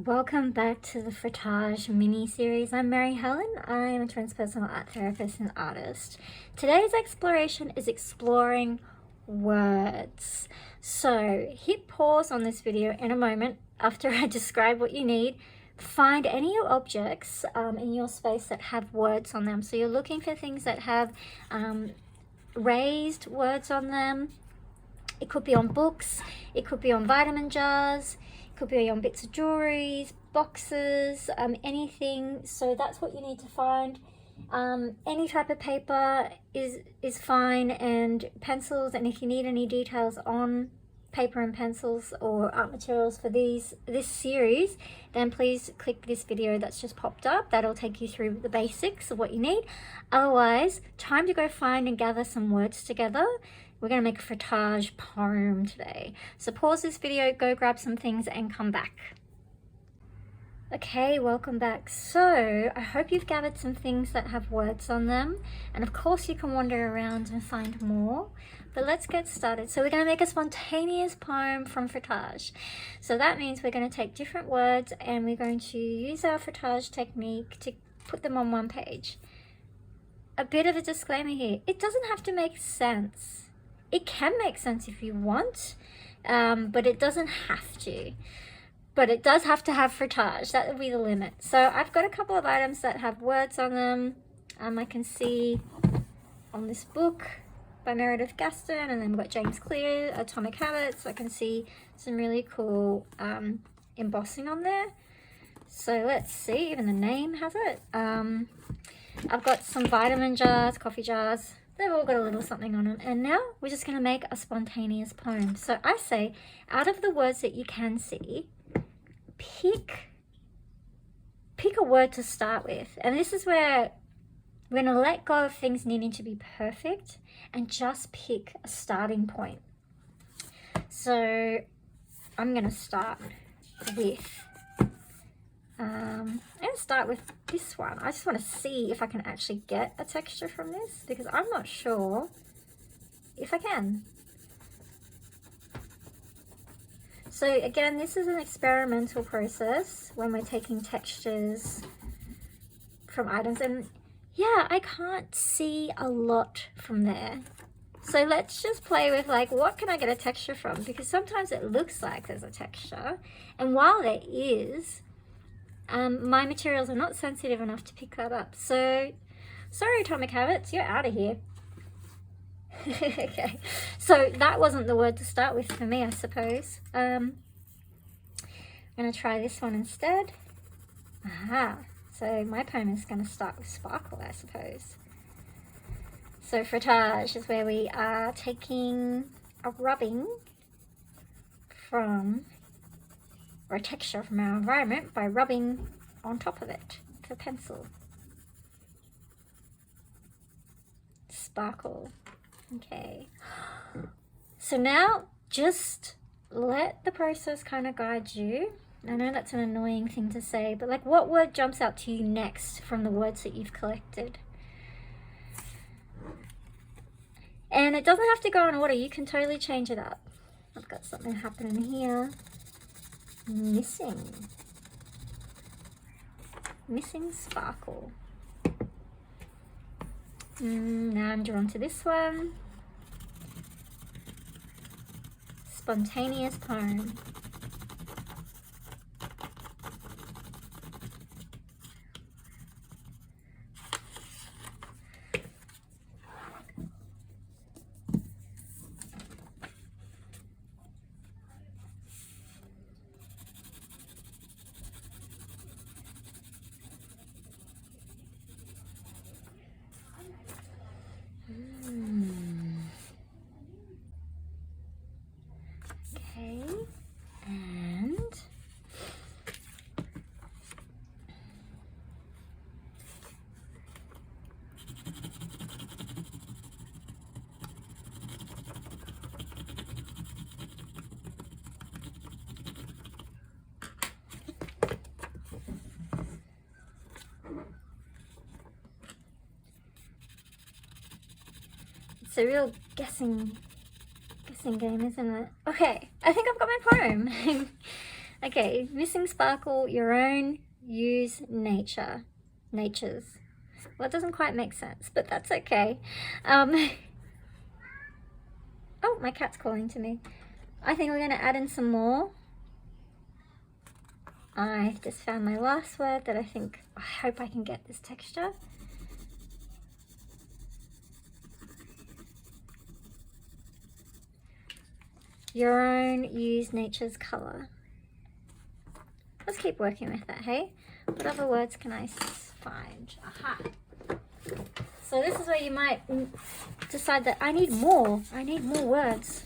Welcome back to the Frottage mini-series. I'm Mary Helen. I am a transpersonal art therapist and artist. Today's exploration is exploring words. So hit pause on this video in a moment after I describe what you need. Find any objects in your space that have words on them. So you're looking for things that have raised words on them. It could be on books, it could be on vitamin jars, could be on bits of jewelry, boxes, anything. So that's what you need to find. Any type of paper is fine, and pencils, and if you need any details on paper and pencils or art materials for this series, then please click this video that's just popped up. That'll take you through the basics of what you need. Otherwise, time to go find and gather some words together. We're going to make a frottage poem today. So pause this video, go grab some things and come back. Okay, welcome back. So I hope you've gathered some things that have words on them. And of course you can wander around and find more. But let's get started. So we're going to make a spontaneous poem from frottage. So that means we're going to take different words and we're going to use our frottage technique to put them on one page. A bit of a disclaimer here. It doesn't have to make sense. It can make sense if you want, but it doesn't have to. But it does have to have frottage. That would be the limit. So I've got a couple of items that have words on them. I can see on this book by Meredith Gaston, and then we've got James Clear, Atomic Habits. I can see some really cool embossing on there. So let's see, even the name has it. I've got some vitamin jars, coffee jars. They've all got a little something on them. And now we're just going to make a spontaneous poem. So I say, out of the words that you can see, pick a word to start with. And this is where we're going to let go of things needing to be perfect and just pick a starting point. So I'm going to start with I'm going to start with this one. I just want to see if I can actually get a texture from this, because I'm not sure if I can. So again, this is an experimental process when we're taking textures from items, and yeah, I can't see a lot from there. So let's just play with, like, what can I get a texture from? Because sometimes it looks like there's a texture, and while there is, my materials are not sensitive enough to pick that up. So, sorry, Atomic Habits, you're out of here. Okay, so that wasn't the word to start with for me, I suppose. I'm going to try this one instead. Aha, so my poem is going to start with sparkle, I suppose. So frottage is where we are taking a rubbing from, or a texture from our environment, by rubbing on top of it with a pencil. Sparkle. Okay. So now just let the process kind of guide you. I know that's an annoying thing to say, but like, what word jumps out to you next from the words that you've collected? And it doesn't have to go in order. You can totally change it up. I've got something happening here. Missing sparkle. Now I'm drawn to this one. Spontaneous poem. Okay, and it's a real guessing game, isn't it? Okay, I think I've got my poem. Okay, missing sparkle, your own, use nature's. Well, it doesn't quite make sense, but that's okay. Oh, my cat's calling to me. I think we're going to add in some more. I just found my last word that I hope I can get this texture. Your own, use nature's color. Let's keep working with that, hey? What other words can I find? Aha. So this is where you might decide that I need more words.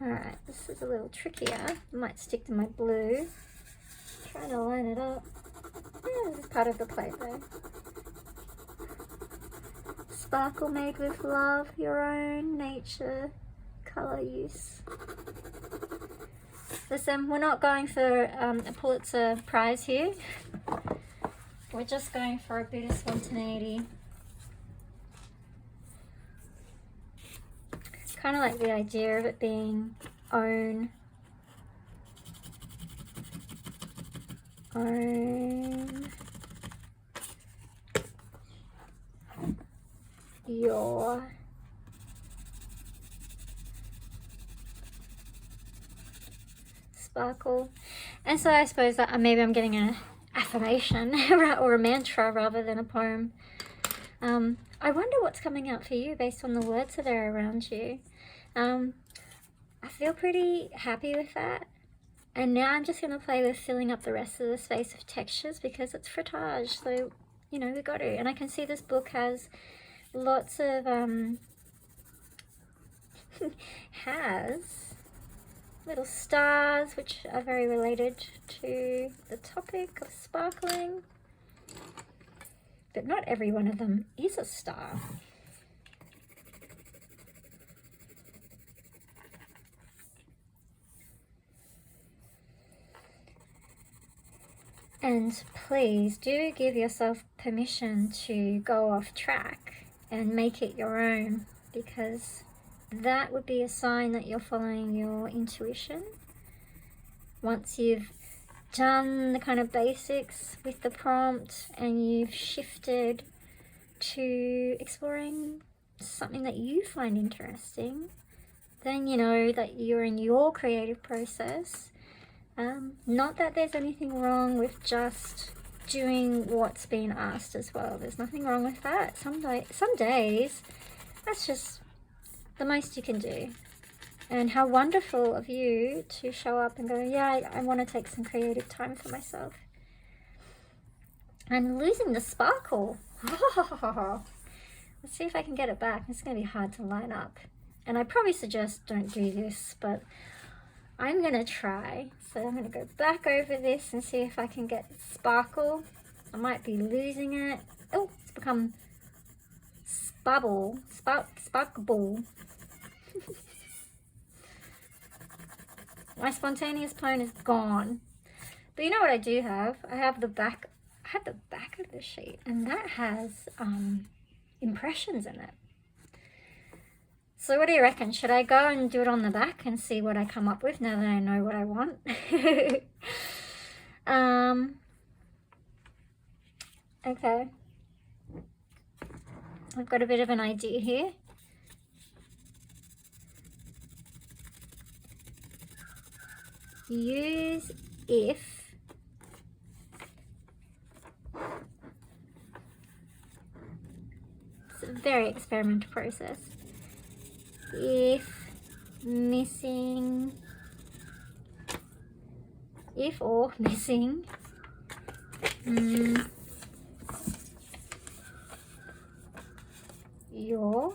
Alright, this is a little trickier. Might stick to my blue. Trying to line it up. Yeah, this is part of the play though. Sparkle made with love, your own, nature, color use. Listen, we're not going for a Pulitzer Prize here. We're just going for a bit of spontaneity. Kind of like the idea of it being own your sparkle. And so I suppose that maybe I'm getting an affirmation or a mantra rather than a poem. I wonder what's coming out for you based on the words that are around you. I feel pretty happy with that. And now I'm just going to play with filling up the rest of the space of textures because it's frottage. So, you know, we got to. And I can see this book has lots of, has little stars, which are very related to the topic of sparkling. But not every one of them is a star. And please do give yourself permission to go off track and make it your own, because that would be a sign that you're following your intuition. Once you've done the kind of basics with the prompt and you've shifted to exploring something that you find interesting, then you know that you're in your creative process. Not that there's anything wrong with just doing what's been asked as well. There's nothing wrong with that. Some days, that's just the most you can do. And how wonderful of you to show up and go, yeah, I want to take some creative time for myself. I'm losing the sparkle. Let's see if I can get it back. It's going to be hard to line up. And I probably suggest don't do this, but I'm going to try. So I'm going to go back over this and see if I can get sparkle. I might be losing it. Oh, it's become sparkable. My spontaneous poem is gone. But you know what I do have? I have the back. I have the back of the sheet, and that has impressions in it. So what do you reckon? Should I go and do it on the back and see what I come up with now that I know what I want? Okay. I've got a bit of an idea here. Use if it's a very experimental process. If missing, if or missing your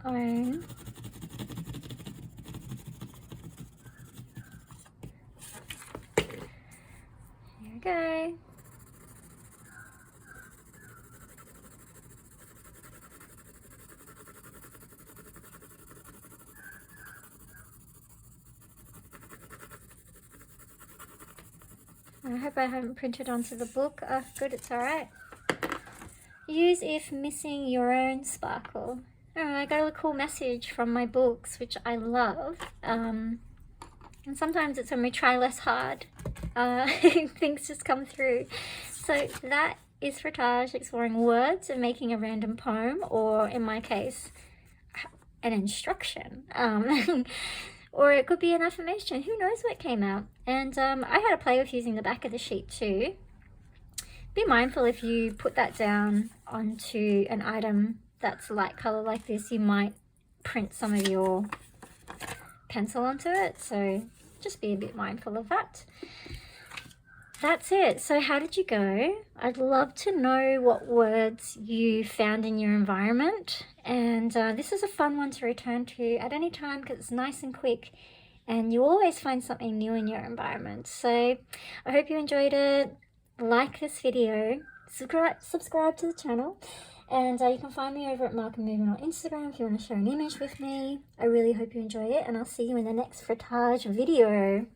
own go. I hope I haven't printed onto the book. Oh, good, it's alright. Use if missing your own sparkle. Oh, I got a cool message from my books, which I love. And sometimes it's when we try less hard, things just come through. So that is Frottage, exploring words and making a random poem, or in my case, an instruction. Or it could be an affirmation. Who knows what came out? And I had a play with using the back of the sheet too. Be mindful if you put that down onto an item that's light color like this, you might print some of your pencil onto it. So just be a bit mindful of that. That's it. So how did you go? I'd love to know what words you found in your environment. And this is a fun one to return to at any time because it's nice and quick and you always find something new in your environment. So I hope you enjoyed it. Like this video, subscribe to the channel, and you can find me over at Mark and Movement on Instagram if you want to share an image with me. I really hope you enjoy it, and I'll see you in the next Frottage video.